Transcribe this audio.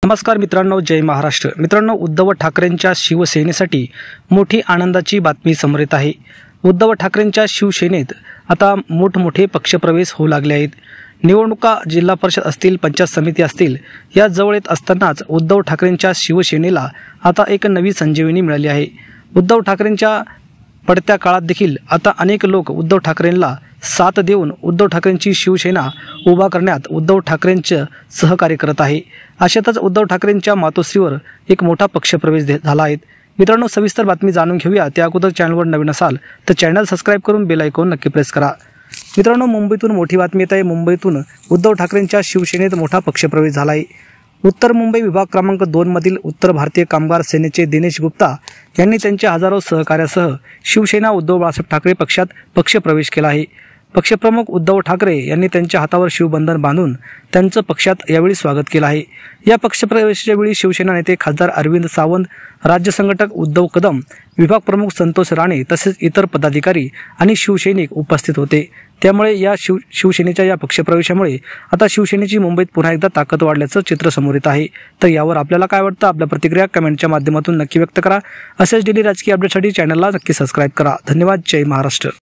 नमस्कार मित्रांनो, जय महाराष्ट्र। मित्रांनो, उद्धव ठाकरेंच्या शिवसेनेसाठी मोठी आनंदाची बातमी समोर येत आहे। उद्धव ठाकरेंच्या शिवसेनेत आता मोठमोठे पक्षप्रवेश होऊ लागले आहेत। निवडणुका जिल्हा परिषद असतील, पंचायत समिती असतील, या जवळ येत असतानाच उद्धव ठाकरेंच्या शिवसेनेला आता एक नवी संजीवनी मिळाली आहे। उद्धव ठाकरेंच्या पडत्या काळात देखील आता अनेक लोक उद्धव ठाकरेंना साथ देऊन उद्धव ठाकरेंची शिवसेना उभा करण्यात उद्धव ठाकरेंचे सहकार्य करत आहे। अशातच उद्धव ठाकरेंच्या मातोश्रीवर एक मोठा पक्षप्रवेश झाला आहे। मित्रांनो, सविस्तर बातमी जाणून घेऊया। त्या अगोदर चॅनलवर नवीन असाल तर चॅनल सबस्क्राइब करून बेल आयकॉन नक्की प्रेस करा। मित्रांनो, मुंबईतून मोठी बातमी येत आहे। मुंबईतून उद्धव ठाकरेंच्या शिवसेनेत मोठा पक्षप्रवेश झाला आहे। उत्तर मुंबई विभाग क्रमांक 2 मधील उत्तर भारतीय कामगार सेनेचे दिनेश गुप्ता यांनी त्यांच्या हजारो सहकार्यासह शिवसेना उद्धव बाळासाहेब ठाकरे पक्षात पक्षप्रवेश केला आहे। पक्षप्रमुख उद्धव ठाकरे यांनी त्यांच्या हातावर शिवबंधन बांधून त्यांचं पक्षात यावेळी स्वागत केलं आहे। या पक्षप्रवेशाच्या वेळी शिवसेना नेते खासदार अरविंद सावंत, राज्य संघटक उद्धव कदम, विभाग प्रमुख संतोष राणे तसेच इतर पदाधिकारी आणि शिवसैनिक उपस्थित होते। त्यामुळे या शिवसेनेच्या या पक्षप्रवेशामुळे आता शिवसेनेची मुंबईत पुन्हा एकदा ताकद वाढल्याचं चित्र समोर येत आहे। तर यावर आपल्याला काय वाटतं? आपल्या प्रतिक्रिया कमेंटच्या माध्यमातून नक्की व्यक्त करा। असेच डेली राजकीय अपडेटसाठी चॅनलला नक्की सबस्क्राइब करा। धन्यवाद। जय महाराष्ट्र।